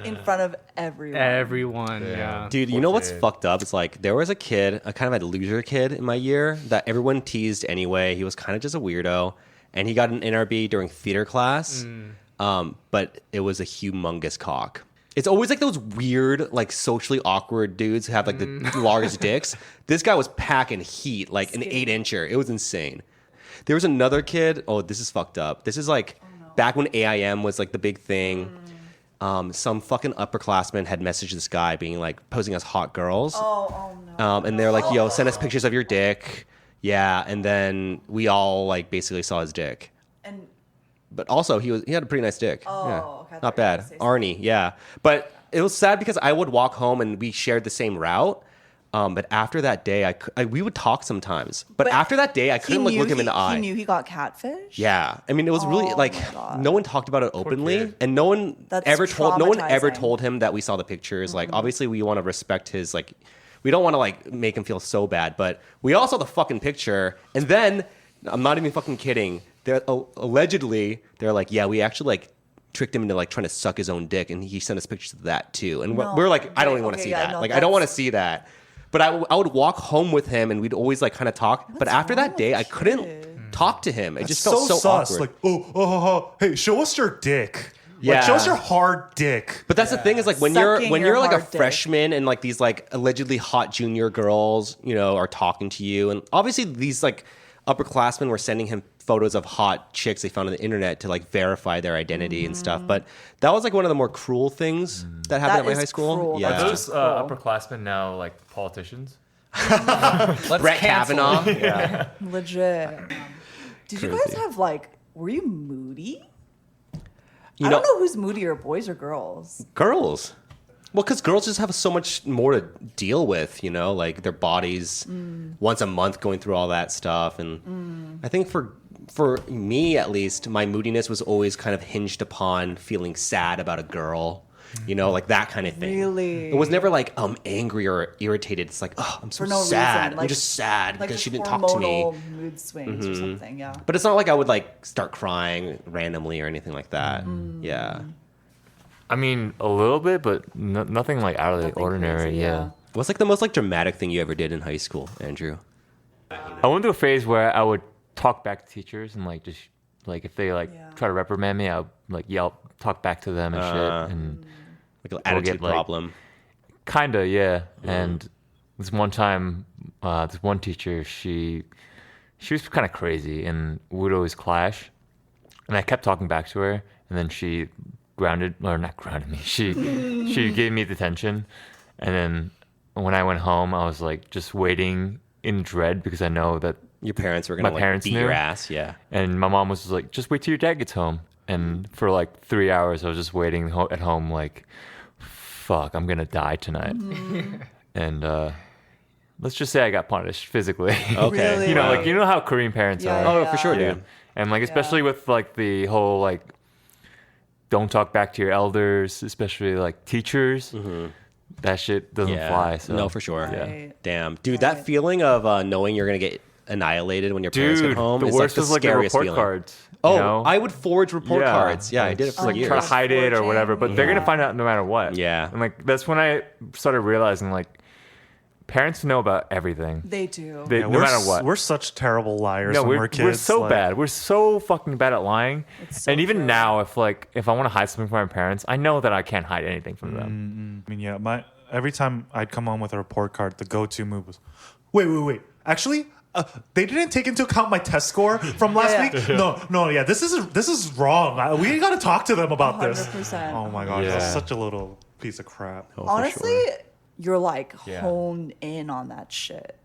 In front of everyone. everyone. Yeah. Dude, you know what's fucked up? It's like there was a kid, a kind of a loser kid in my year that everyone teased anyway. He was kind of just a weirdo, and he got an NRB during theater class. But it was a humongous cock. It's always like those weird, like socially awkward dudes who have like the largest dicks. This guy was packing heat, like an 8-incher. It was insane. There was another kid. Oh, this is fucked up. This is like back when AIM was like the big thing. Some fucking upperclassmen had messaged this guy being like posing as hot girls. Oh no. And they're like, yo, send us pictures of your dick. Yeah. And then we all like basically saw his dick. And But also he had a pretty nice dick. Oh, yeah. okay, I thought Not you were bad. gonna say Arnie, yeah. But it was sad because I would walk home and we shared the same route. But after that day, we would talk sometimes. But after that day, I couldn't look him in the eye. He knew he got catfish. Yeah, I mean, it was really Oh like my God. no one talked about it openly, kid. and no one That's ever traumatizing. told him that we saw the pictures. Like, obviously, we want to respect his like, we don't want to like make him feel so bad, but we all saw the fucking picture, and then I'm not even fucking kidding. They're allegedly they're like, yeah, we actually like tricked him into like trying to suck his own dick, and he sent us pictures of that too, and No. we're like, I don't Okay, even want to okay, see yeah, that. no, Like, I don't want to that's- see that. But I would walk home with him, and we'd always like kind of talk. But What's after wrong that day, with I couldn't kids? talk to him. It It's just felt so sus. awkward. Like, hey, show us your dick. Yeah. Like, show us your hard dick. But that's the thing is like when Sucking you're your like a hard dick. freshman and like these like allegedly hot junior girls, you know, are talking to you, and obviously these like upperclassmen were sending him photos of hot chicks they found on the internet to like verify their identity and stuff. But that was like one of the more cruel things that happened That at my is high school. cruel. Yeah, That's Are just- those upperclassmen now like politicians? Let's Brett cancel Kavanaugh. him. Yeah, Legit. Did you guys Crazy. have like? Were you moody? you I know, don't know who's moodier, boys or girls. girls. Well, because girls just have so much more to deal with, you know, like their bodies once a month going through all that stuff. And I think for me, at least, my moodiness was always kind of hinged upon feeling sad about a girl, you know, like that kind of thing. Really? It was never like I'm angry or irritated. It's like, oh, I'm so For no sad. reason. I'm just sad Like because just she didn't talk to me. hormonal mood swings or something. Yeah. But it's not like I would like start crying randomly or anything like that. Yeah. I mean, a little bit, but nothing like out of the Nothing ordinary. crazy, yeah. What's like the most like dramatic thing you ever did in high school, Andrew? I went through a phase where I would talk back to teachers and like just like if they like Yeah. try to reprimand me, I would like yell, talk back to them and shit. And Like an We'll attitude get, like- problem. kinda, yeah. And this one time, this one teacher, she was kind of crazy and would always clash. And I kept talking back to her, and then she not grounded me. She gave me detention, and then when I went home, I was like just waiting in dread because I know that. Your parents were gonna My like parents beat knew. your ass, yeah. And my mom was just like, just wait till your dad gets home. And for like 3 hours, I was just waiting at home, like, fuck, I'm gonna die tonight. And let's just say I got punished physically. Okay. Really? You know, Wow. like you know how Korean parents Yeah, are. Oh, for sure, Yeah. dude. And like especially with like the whole like don't talk back to your elders, especially like teachers. That shit doesn't Yeah. fly. So No, for sure. Yeah. Right. Damn, dude, Right. that feeling of knowing you're gonna get annihilated when your parents Dude, get home the is worst like the was like the scariest report feeling. cards. Oh, you know? I would forge report cards. Yeah, I did it Just, for like years. try to hide it or whatever, but they're Yeah. gonna find out no matter what. Yeah. And like that's when I started realizing like parents know about everything. They do. No matter what. We're such terrible liars No, when we're kids. we're so like- bad. We're so fucking bad at lying. It's so And even true. now, if I want to hide something from my parents, I know that I can't hide anything from them. I mean, yeah, every time I'd come home with a report card, the go-to move was, wait. Actually, they didn't take into account my test score from last Yeah. week. No, yeah, this is wrong. We got to talk to them about this. 100%. Oh my god, Yeah. that's such a little piece of crap. Oh, for Honestly, sure. you're like Yeah. honed in on that shit.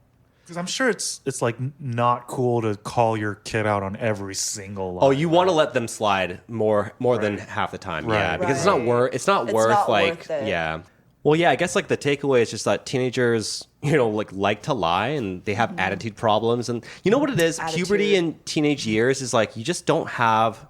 Because I'm sure it's like not cool to call your kid out on every single lie. Oh, you want to let them slide more than half the time, yeah, Right. because it's not worth. It's not It's worth not like, worth it. yeah. Well, yeah, I guess like the takeaway is just that teenagers, like to lie and they have attitude problems, and you know what it is? Puberty Attitude. and teenage years is like you just don't have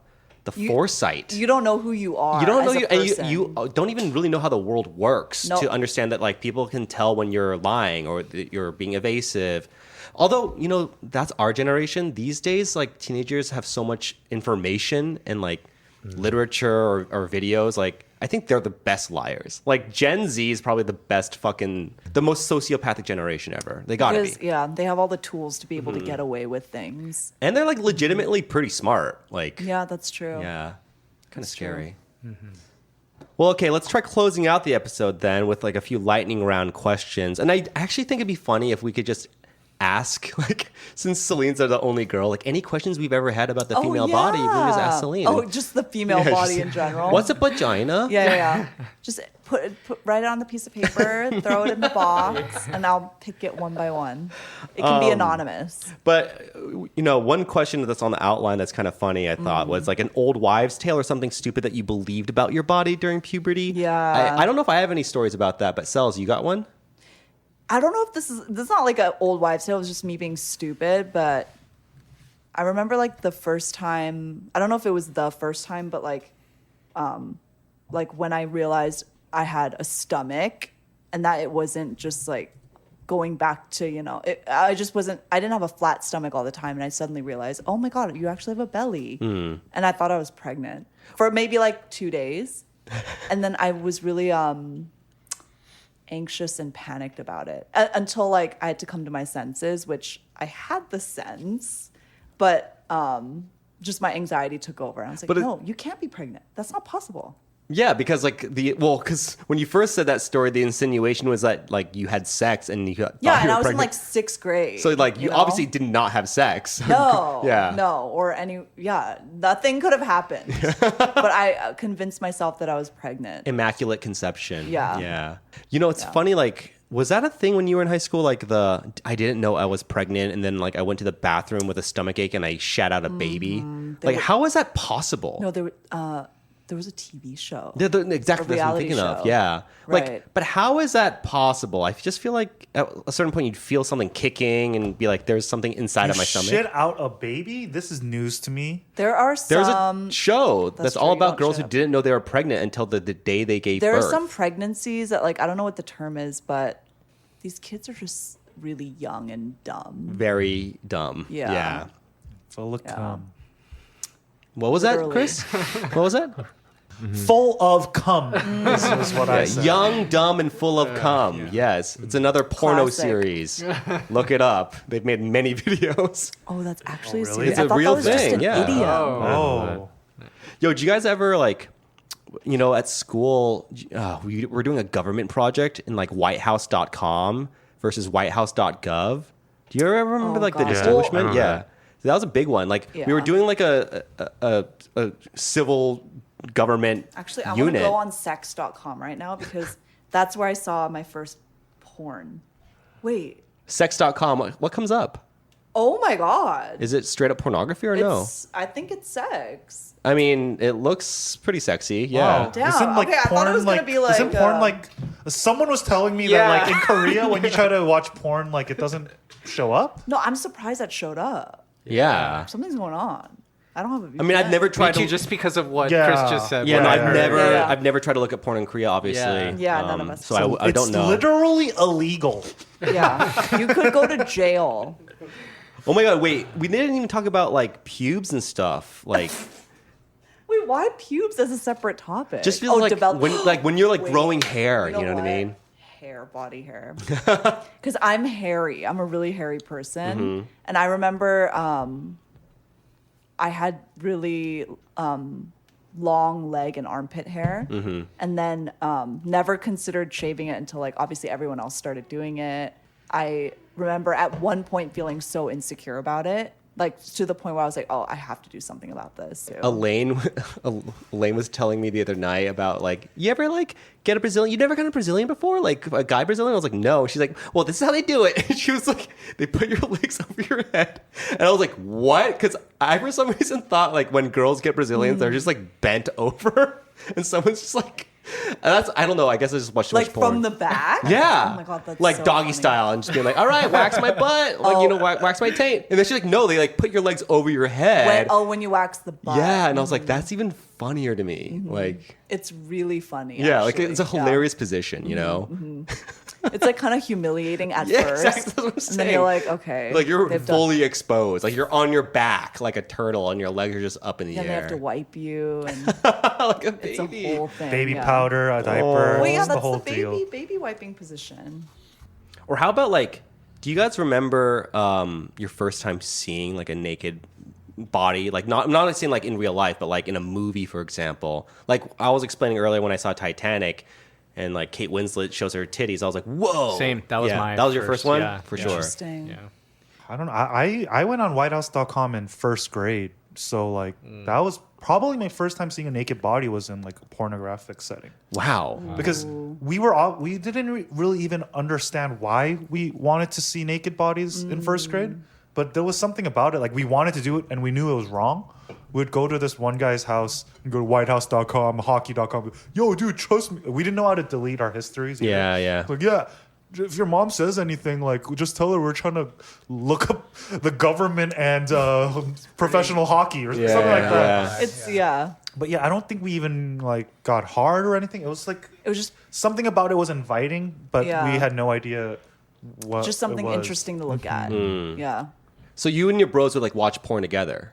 the foresight. You don't know who you are. You don't know as a and person. you don't even really know how the world works Nope. to understand that like people can tell when you're lying or that you're being evasive. Although, that's our generation. These days, like teenagers have so much information and like literature or videos. Like I think they're the best liars. Like Gen Z is probably the most sociopathic generation ever. They gotta Because, be. yeah, they have all the tools to be able to get away with things. And they're like legitimately pretty smart. Like Yeah, that's true. yeah, kind of That's true. scary. Well, okay, let's try closing out the episode then with like a few lightning round questions. And I actually think it'd be funny if we could just ask, like, since Celine's the only girl, like any questions we've ever had about the female body, we can just ask Celine. Oh, just the female Yeah, body just- in general. What's a vagina? Yeah. Just write it on the piece of paper, throw it in the box, and I'll pick it one by one. It can be anonymous. But one question that's on the outline that's kind of funny, I thought, was like an old wives' tale or something stupid that you believed about your body during puberty. Yeah. I don't know if I have any stories about that, but Cells, you got one? I don't know if this is not like an old wives' tale. It was just me being stupid, but I remember like the first time. I don't know if it was the first time, but like when I realized I had a stomach and that it wasn't just like going back to I didn't have a flat stomach all the time, and I suddenly realized, oh my god, you actually have a belly, and I thought I was pregnant for maybe like 2 days, and then I was really anxious and panicked about it until like I had to come to my senses, which I had the sense, but just my anxiety took over. I was like, no, you can't be pregnant. That's not possible. Yeah, because because when you first said that story, the insinuation was that like you had sex and you thought Yeah, you and were I was in pregnant. like 6th grade. So like you know? obviously did not have sex. No, Yeah. no, or nothing could have happened. But I convinced myself that I was pregnant. Immaculate conception. Yeah. Yeah. It's funny, like, was that a thing when you were in high school? Like I didn't know I was pregnant, and then like I went to the bathroom with a stomachache and I shat out a baby. Like, how is that possible? No, there was a TV show. Exactly, A that's what I'm reality thinking of. show. Yeah. Right. Like, but how is that possible? I just feel like at a certain point you'd feel something kicking and be like, there's something inside of my stomach. Shit out a baby? This is news to me. There are There's some. a show that's true, all you about don't girls who shit. didn't know they were pregnant until the day they gave There birth. are some pregnancies that like I don't know what the term is, but these kids are just really young and dumb. Very dumb. Yeah. Yeah. Full of cum. What was Literally. that, Chris? What was that? Full of cum. This is what I said. Young, dumb, and full of cum. Yes. It's another porno Classic. series. Look it up. They've made many videos. Oh, that's actually really? serious. It's I a thought real that was just thing, an yeah. idiom. Oh. Yo, did you guys ever like, at school, we're doing a government project in like whitehouse.com versus whitehouse.gov. Do you ever remember Oh, like the God. distinguishment? Yeah. Yeah. That was a big one. Like we were Yeah. doing like a civil government Actually, I want to unit. go on sex.com right now because that's where I saw my first porn. Wait. Sex.com. What comes up? Oh my God. Is it straight up pornography or no? I think it's sex. I mean, it looks pretty sexy. Yeah. Wow. Damn, Isn't like okay, I thought porn it was gonna like be like, isn't porn like someone was telling me Yeah. that like in Korea when you try to watch porn like it doesn't show up? No, I'm surprised that showed up. Yeah. Something's going on. I don't have a VPN. I mean, I've never Me tried too, to. just because of what Yeah. Chris just said. Yeah, no, Right, I've right, never, right. Yeah. I've never tried to look at porn in Korea. Obviously, Yeah, none of us. So I don't know. It's literally illegal. Yeah. You could go to jail. Oh my god! Wait, we didn't even talk about like pubes and stuff. Like, Wait, why pubes as a separate topic? just feels like develop- when you're like Wait, growing hair. You know what I what? mean? hair, body hair. Because I'm hairy. I'm a really hairy person. And I remember I had really long leg and armpit hair. And then never considered shaving it until like obviously everyone else started doing it. I remember at one point feeling so insecure about it. Like to the point where I was like, oh, I have to do something about this. So. Elaine was telling me the other night about like, you ever like get a Brazilian? You never got a Brazilian before? Like a guy Brazilian? I was like, no. She's like, well, this is how they do it. And she was like, they put your legs over your head. And I was like, what? Because I, for some reason, thought like when girls get Brazilians, they're just like bent over. And someone's just like, I don't know. I guess I just watched too like much porn. from the back? Yeah. Oh my God, that's like so doggy funny. style and just being like, all right, wax my butt. Like, wax my taint. And then she's like, no, they like put your legs over your head. When you wax the butt. Yeah. And I was like, that's even funnier to me. Like, It's really funny. yeah, actually. like it's a hilarious position, you know? It's like kind of humiliating at Yeah, first. exactly. That's what I'm And saying. then you're like, okay. Like you're they've done- fully exposed. Like you're on your back like a turtle and your legs are just up in the Then they air. have to wipe you, and like a it's a baby. whole thing. Baby yeah. powder, a diaper. Well, yeah, the that's whole the deal. baby wiping position. Or how about like, do you guys remember your first time seeing like a naked body? Like I'm not saying like in real life, but like in a movie, for example. Like I was explaining earlier when I saw Titanic and like Kate Winslet shows her titties. I was like, whoa. Same. That was my That was your first one? yeah, For yeah. sure. Interesting. Yeah. I don't know. I went on whitehouse.com in first grade. So like that was probably my first time seeing a naked body was in like a pornographic setting. Wow. Because we didn't really even understand why we wanted to see naked bodies in first grade, but there was something about it. Like we wanted to do it and we knew it was wrong. We'd go to this one guy's house and go to whitehouse.com, hockey.com. Yo, dude, trust me. We didn't know how to delete our histories. either. Yeah. Like, yeah, if your mom says anything, like, just tell her we're trying to look up the government and professional hockey or something like that. It's But yeah, I don't think we even like got hard or anything. It was like It was just something about it was inviting, but Yeah. we had no idea what just something it was. interesting to look at. Yeah. So you and your bros would like watch porn together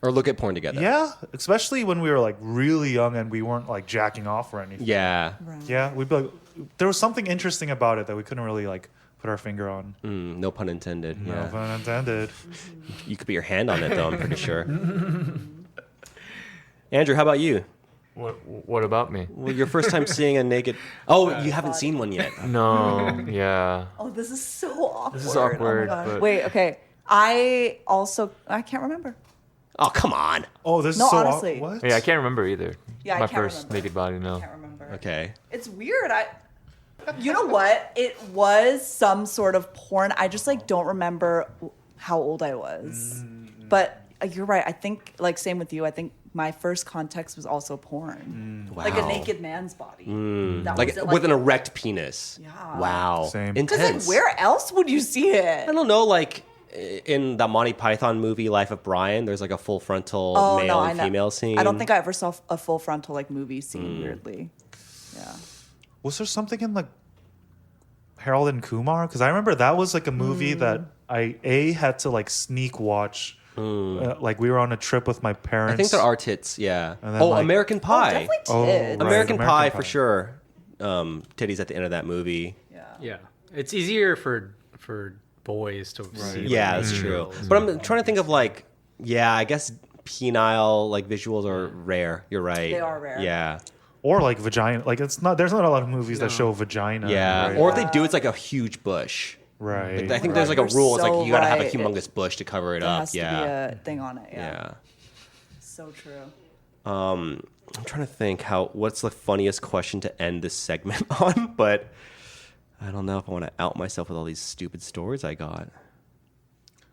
or look at porn together. Yeah, especially when we were like really young and we weren't like jacking off or anything. Yeah. Right. Yeah, we'd be like, there was something interesting about it that we couldn't really like put our finger on. No pun intended. No Yeah. pun intended. You could put your hand on it though, I'm pretty sure. Andrew, how about you? What about me? Well, your first time seeing a naked. Oh, you haven't seen one yet. No, yeah. Oh, this is so awkward. This is awkward, Oh my God. but- Wait, okay. I can't remember. Oh, come on. Oh, this No, is so honestly. what? Yeah, I can't remember either. Yeah, I My can't first remember. naked body, no. I can't remember. Okay. It's weird. You know what? It was some sort of porn. I just like don't remember how old I was. But you're right. I think like same with you. I think my first context was also porn. Wow. Like a naked man's body. That Like wasn't, with an erect penis. Yeah. Wow. Same. Because Intense. like where else would you see it? I don't know, like in the Monty Python movie Life of Brian, there's like a full frontal male and female scene. I don't think I ever saw a full frontal like movie scene. Weirdly, yeah. Was there something in like Harold and Kumar? Because I remember that was like a movie that I had to like sneak watch. Like we were on a trip with my parents. I think there are tits, yeah. And then, Oh, like- American Pie. Definitely Oh, did. right. American American Pie Pie. for sure. Titties at the end of that movie. Yeah. Yeah, it's easier for boys to see. Yeah, that's true. But I'm trying to think of like, yeah, I guess penile like visuals are rare. You're right. They are rare. Yeah. or like vagina. Like it's not. There's not a lot of movies that show vagina. Yeah. right? Or if they do, it's like a huge bush. right. Like, I think Right. there's like a You're rule. It's so like you gotta have a right. humongous bush to cover it There up. has to Yeah. be a thing on it. Yeah. Yeah. So true. I'm trying to think what's the funniest question to end this segment on, but I don't know if I want to out myself with all these stupid stories I got.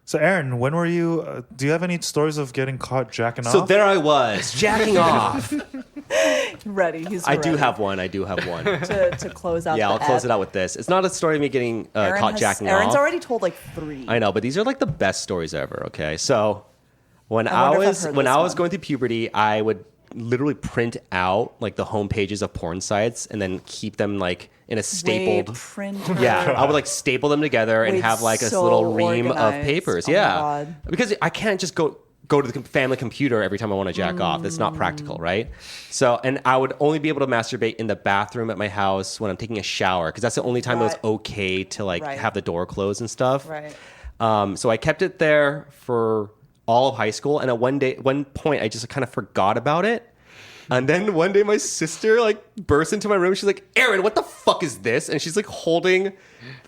So Aaron, when were you? Do you have any stories of getting caught jacking So off? there I was, jacking off. Ready. He's I ready do have one. to close out. Yeah, the I'll close ep. it out with this. It's not a story of me getting caught jacking Aaron's off. already told like 3. I know, but these are like the best stories ever. Okay, so when I I wonder if I've was heard when this I was one. going through puberty, I would literally print out like the home pages of porn sites and then keep them like in a stapled. Wait, printer. Yeah, I would like staple them together and Wait, have like a so little ream of organized. papers. Oh my Yeah, God. because I can't just go go to the family computer every time I want to jack off. That's not practical, right? So, and I would only be able to masturbate in the bathroom at my house when I'm taking a shower, because that's the only time it was Right. okay to like Right. have the door closed and stuff. Right. So I kept it there for all of high school, and at one point, I just kind of forgot about it. And then one day, my sister like burst into my room. She's like, "Aaron, what the fuck is this?" And she's like holding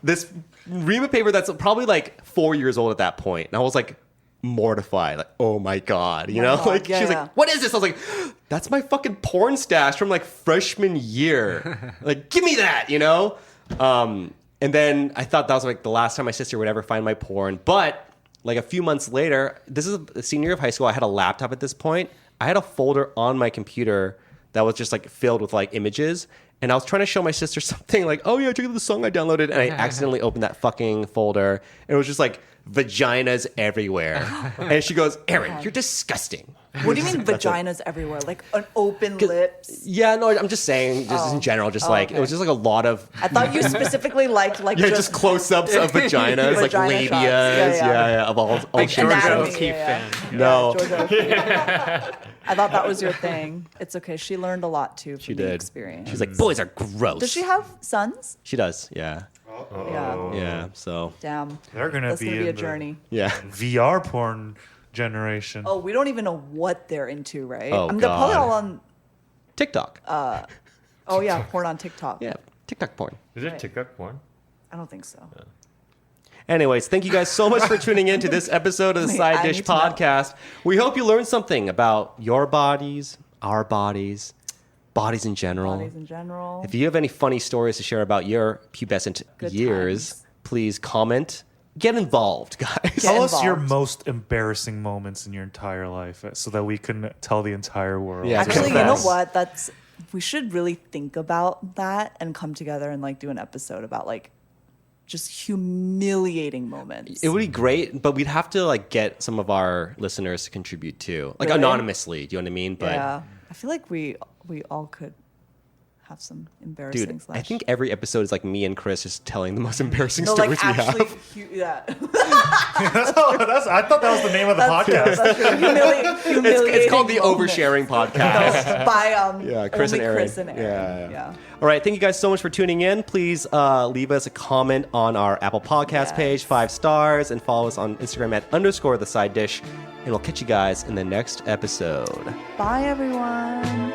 this ream of paper that's probably like 4 years old at that point. And I was like mortified, like, "Oh my god," you know? God, Like yeah, she's yeah. like, "What is this?" I was like, "That's my fucking porn stash from like freshman year. Like, give me that," you know? And then I thought that was like the last time my sister would ever find my porn. But like a few months later, this is the senior year of high school. I had a laptop at this point. I had a folder on my computer that was just like filled with like images. And I was trying to show my sister something like, "Oh yeah, check out the song I downloaded." And I accidentally opened that fucking folder. And it was just like vaginas everywhere. And she goes, "Aaron, you're disgusting." What do you mean vaginas everywhere? Like an open lips? Yeah, no, I'm just saying, just in general, just like, okay. it was just like a lot of, I thought you specifically liked like yeah, just close-ups of vaginas, like Vagina labias, shots. Yeah. of all Like shapes. George Anatomy, O'Keefe yeah. fan. No. George O'Keefe. I thought that was your thing. It's okay. She learned a lot too from She the did. experience. She's like, "Boys are gross." Does she have sons? She does, yeah. Yeah. Yeah, so, Damn. They're gonna That's be gonna be a in the journey. yeah. VR porn generation. Oh, we don't even know what they're into, right? Oh, They're probably God. all on. TikTok. Oh yeah, porn on TikTok. Yeah, TikTok porn. Is it TikTok porn? I don't think so. Anyways, thank you guys so much for tuning in to this episode of the Wait, Side I Dish need to know. Podcast. We hope you learned something about your bodies, our bodies, bodies in general. Bodies in general. If you have any funny stories to share about your pubescent Good years, times. please comment. Get involved, guys. Tell us your involved. most embarrassing moments in your entire life so that we can tell the entire world. Yeah, Actually, you know confess. what? We should really think about that and come together and like do an episode about like just humiliating moments. It would be great, but we'd have to like get some of our listeners to contribute too, like Really? anonymously. Do you know what I mean? But Yeah, I feel like we all could have some embarrassing. dude, slash- I think every episode is like me and Chris just telling the most embarrassing no, stories like we actually, have. yeah. I thought that was the name of the podcast. That's true. It's called the moments. Oversharing Podcast. by Yeah, Chris only and Aaron. Chris and Aaron. Yeah. All right, thank you guys so much for tuning in. Please leave us a comment on our Apple Podcast Yes. page, 5 stars, and follow us on Instagram at _the side dish. And we'll catch you guys in the next episode. Bye, everyone.